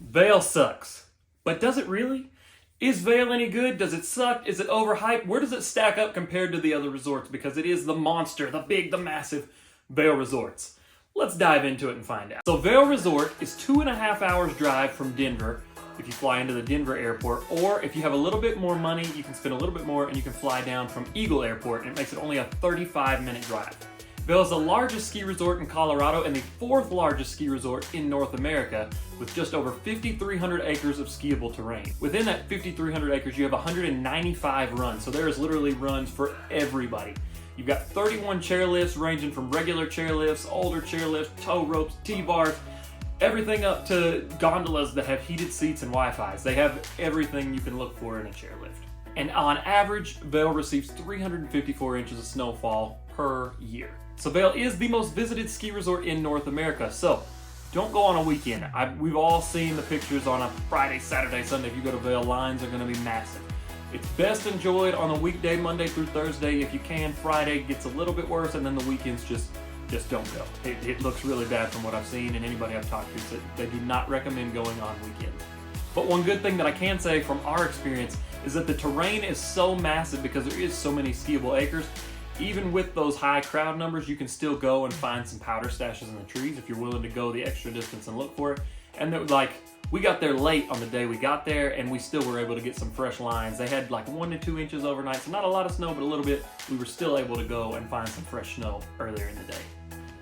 Vail sucks. But does it really? Is Vail any good? Does it suck? Is it overhyped? Where does it stack up compared to the other resorts? Because it is the monster, the big, the massive Vail Resorts. Let's dive into it and find out. So Vail Resort is 2.5 hours drive from Denver if you fly into the Denver airport, or if you have a little bit more money, you can spend a little bit more and you can fly down from Eagle Airport, and it makes it only a 35-minute drive. Vail is the largest ski resort in Colorado and the 4th largest ski resort in North America, with just over 5,300 acres of skiable terrain. Within that 5,300 acres, you have 195 runs, so there is literally runs for everybody. You've got 31 chairlifts ranging from regular chairlifts, older chairlifts, tow ropes, T-bars, everything up to gondolas that have heated seats and Wi-Fi's. They have everything you can look for in a chairlift. And on average, Vail receives 354 inches of snowfall per year. So Vail is the most visited ski resort in North America. So don't go on a weekend. We've all seen the pictures on a Friday, Saturday, Sunday. If you go to Vail, lines are going to be massive. It's best enjoyed on a weekday, Monday through Thursday. If you can, Friday gets a little bit worse, and then the weekends just don't go. It looks really bad from what I've seen, and anybody I've talked to said they do not recommend going on weekends. But one good thing that I can say from our experience is that the terrain is so massive because there is so many skiable acres. Even with those high crowd numbers, you can still go and find some powder stashes in the trees if you're willing to go the extra distance and look for it. And we got there late on the day we got there, and we still were able to get some fresh lines. They had like 1 to 2 inches overnight, so not a lot of snow, but a little bit. We were still able to go and find some fresh snow earlier in the day.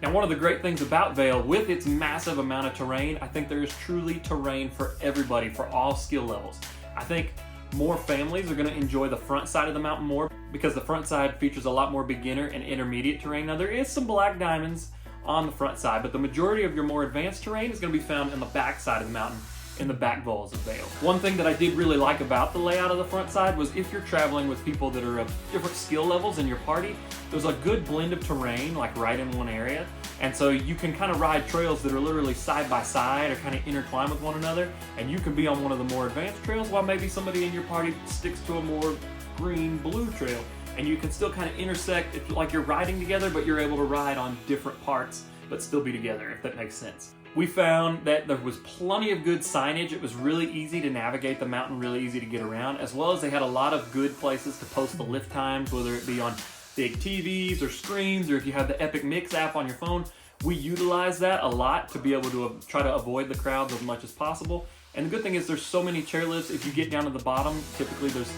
Now, one of the great things about Vail, with its massive amount of terrain, I think there is truly terrain for everybody, for all skill levels. I think more families are going to enjoy the front side of the mountain more because the front side features a lot more beginner and intermediate terrain. Now, there is some black diamonds on the front side, but the majority of your more advanced terrain is going to be found in the back side of the mountain, in the back bowls of Vail. One thing that I did really like about the layout of the front side was if you're traveling with people that are of different skill levels in your party, there's a good blend of terrain like right in one area. And so you can kind of ride trails that are literally side by side or kind of intertwine with one another, and you can be on one of the more advanced trails while maybe somebody in your party sticks to a more green-blue trail. And you can still kind of intersect, it's like you're riding together, but you're able to ride on different parts but still be together, if that makes sense. We found that there was plenty of good signage. It was really easy to navigate the mountain, really easy to get around, as well as they had a lot of good places to post the lift times, whether it be on big TVs or screens, or if you have the Epic Mix app on your phone. We utilize that a lot to be able to try to avoid the crowds as much as possible. And the good thing is there's so many chairlifts. If you get down to the bottom, typically there's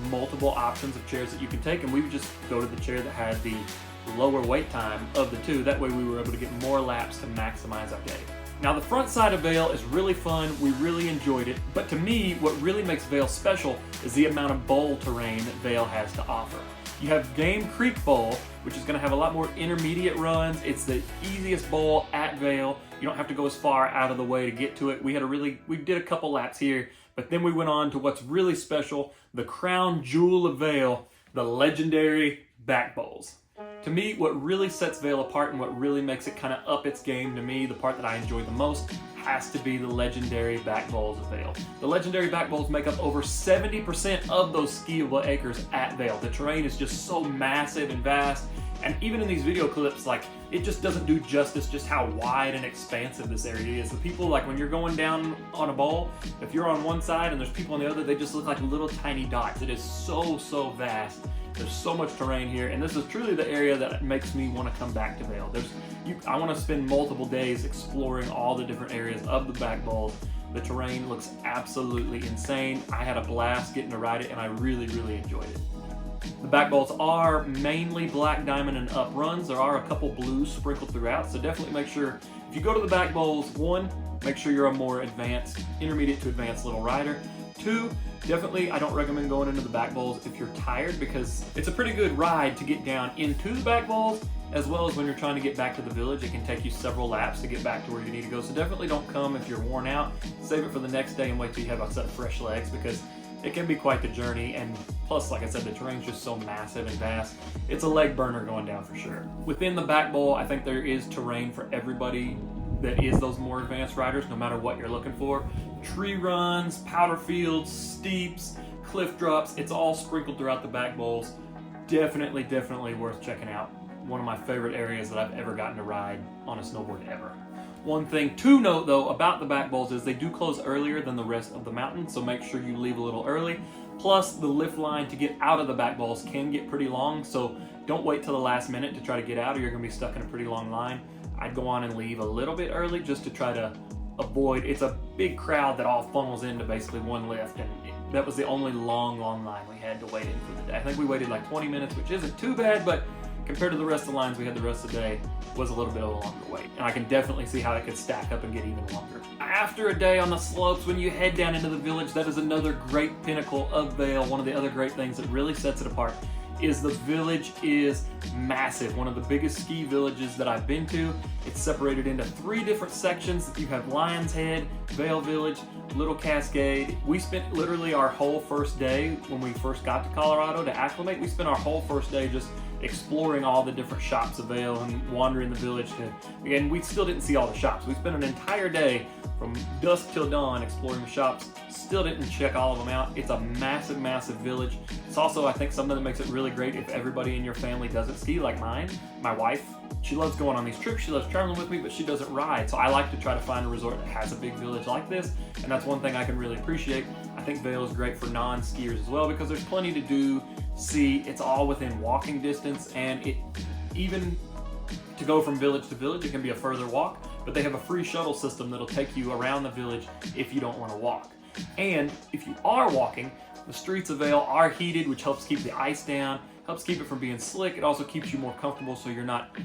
multiple options of chairs that you can take, and we would just go to the chair that had the lower wait time of the two. That way we were able to get more laps to maximize our day. Now, the front side of Vail is really fun. We really enjoyed it. But to me, what really makes Vail special is the amount of bowl terrain that Vail has to offer. You have Game Creek Bowl, which is going to have a lot more intermediate runs. It's the easiest bowl at Vail. You don't have to go as far out of the way to get to it. We did a couple laps here, but then we went on to what's really special, the crown jewel of Vail, the legendary back bowls. To me, what really sets Vail apart and what really makes it kind of up its game, to me, the part that I enjoy the most, has to be the legendary back bowls of Vail. The legendary back bowls make up over 70% of those skiable acres at Vail. The terrain is just so massive and vast, and even in these video clips, it just doesn't do justice just how wide and expansive this area is. The people, when you're going down on a bowl, if you're on one side and there's people on the other, they just look like little tiny dots. It is so vast. There's so much terrain here, and this is truly the area that makes me want to come back to Vail. I want to spend multiple days exploring all the different areas of the back bowls. The terrain looks absolutely insane. I had a blast getting to ride it, and I really enjoyed it. The back bowls are mainly black diamond and up runs. There are a couple blues sprinkled throughout, so definitely make sure, if you go to the back bowls, 1, make sure you're a more advanced, intermediate to advanced little rider. 2, definitely I don't recommend going into the back bowls if you're tired, because it's a pretty good ride to get down into the back bowls, as well as when you're trying to get back to the village. It can take you several laps to get back to where you need to go. So definitely don't come if you're worn out. Save it for the next day and wait till you have a set of fresh legs, because it can be quite the journey. And plus, like I said, the terrain's just so massive and vast. It's a leg burner going down for sure. Within the back bowl, I think there is terrain for everybody that is those more advanced riders, no matter what you're looking for. Tree runs, powder fields, steeps, cliff drops, it's all sprinkled throughout the back bowls. Definitely worth checking out. One of my favorite areas that I've ever gotten to ride on a snowboard ever. One thing to note though about the back bowls is they do close earlier than the rest of the mountain, so make sure you leave a little early. Plus, the lift line to get out of the back bowls can get pretty long, so don't wait till the last minute to try to get out, or you're gonna be stuck in a pretty long line. I'd go on and leave a little bit early just to try to avoid, it's a big crowd that all funnels into basically one lift, and that was the only long line we had to wait in for the day. I think we waited like 20 minutes, which isn't too bad, but compared to the rest of the lines we had the rest of the day, was a little bit of a longer wait. And I can definitely see how it could stack up and get even longer. After a day on the slopes, when you head down into the village, that is another great pinnacle of Vail. One of the other great things that really sets it apart is the village is massive. One of the biggest ski villages that I've been to. It's separated into 3 different sections. You have Lion's Head, Vail Village, Little Cascade. We spent literally our whole first day when we first got to Colorado to acclimate. We spent our whole first day just exploring all the different shops of Vail and wandering the village. And we still didn't see all the shops. We spent an entire day from dusk till dawn exploring the shops. Still didn't check all of them out. It's a massive, massive village. It's also, I think, something that makes it really great if everybody in your family doesn't ski like mine. My wife, she loves going on these trips. She loves traveling with me, but she doesn't ride. So I like to try to find a resort that has a big village like this. And that's one thing I can really appreciate. I think Vail is great for non-skiers as well because there's plenty to do, see. It's all within walking distance, and it even to go from village to village, it can be a further walk, but they have a free shuttle system that'll take you around the village if you don't want to walk. And if you are walking, the streets of Vail are heated, which helps keep the ice down, helps keep it from being slick. It also keeps you more comfortable so you're not,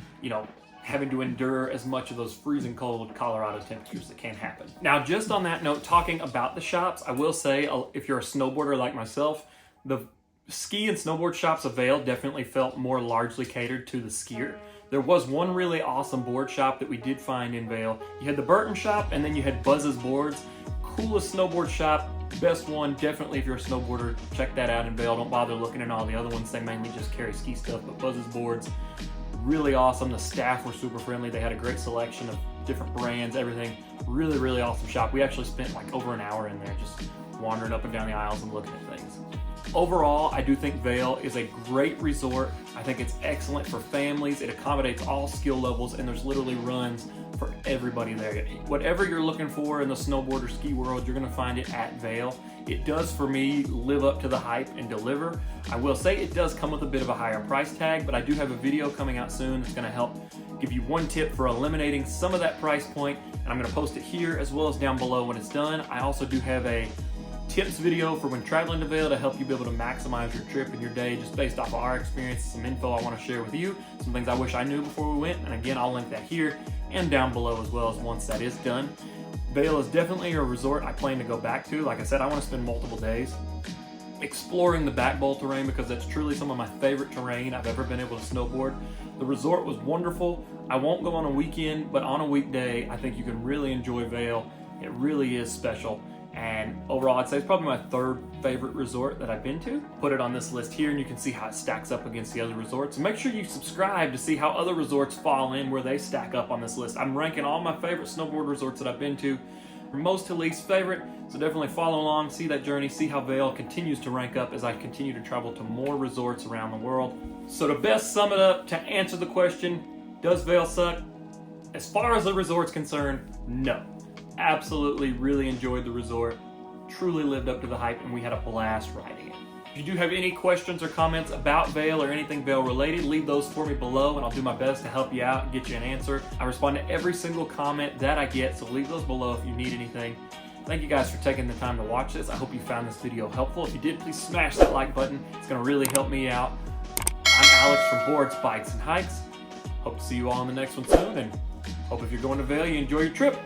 having to endure as much of those freezing cold Colorado temperatures that can happen. Now, just on that note, talking about the shops, I will say if you're a snowboarder like myself, the ski and snowboard shops of Vail definitely felt more largely catered to the skier. There was one really awesome board shop that we did find in Vail. You had the Burton shop, and then you had Buzz's Boards. Coolest snowboard shop, best one. Definitely if you're a snowboarder, check that out in Vail. Don't bother looking at all the other ones. They mainly just carry ski stuff, but Buzz's Boards, really awesome. The staff were super friendly. They had a great selection of different brands, everything. Really, really awesome shop. We actually spent like over an hour in there just wandering up and down the aisles and looking at things. Overall, I do think Vail is a great resort. I think it's excellent for families. It accommodates all skill levels, and there's literally runs for everybody there. Whatever you're looking for in the snowboard or ski world, you're gonna find it at Vail. It does, for me, live up to the hype and deliver. I will say it does come with a bit of a higher price tag, but I do have a video coming out soon that's gonna help give you one tip for eliminating some of that price point, and I'm gonna post it here as well as down below when it's done. I also do have a tips video for when traveling to Vail to help you be able to maximize your trip and your day just based off of our experience, some info I want to share with you, some things I wish I knew before we went, and again, I'll link that here and down below as well as once that is done. Vail is definitely a resort I plan to go back to. Like I said, I want to spend multiple days exploring the back bowl terrain because that's truly some of my favorite terrain I've ever been able to snowboard. The resort was wonderful. I won't go on a weekend, but on a weekday, I think you can really enjoy Vail. It really is special. And overall, I'd say it's probably my 3rd favorite resort that I've been to. Put it on this list here and you can see how it stacks up against the other resorts. And make sure you subscribe to see how other resorts fall in where they stack up on this list. I'm ranking all my favorite snowboard resorts that I've been to from most to least favorite. So definitely follow along, see that journey, see how Vail continues to rank up as I continue to travel to more resorts around the world. So to best sum it up, to answer the question, does Vail suck? As far as the resort's concerned, no. Absolutely really enjoyed the resort, truly lived up to the hype, and we had a blast riding it. If you do have any questions or comments about Vail or anything Vail related, leave those for me below and I'll do my best to help you out and get you an answer. I respond to every single comment that I get, so leave those below if you need anything. Thank you guys for taking the time to watch this. I hope you found this video helpful. If you did, please smash that like button. It's going to really help me out. I'm Alex from Boards, Bikes, and Hikes. Hope to see you all in the next one soon, and hope if you're going to Vail, you enjoy your trip.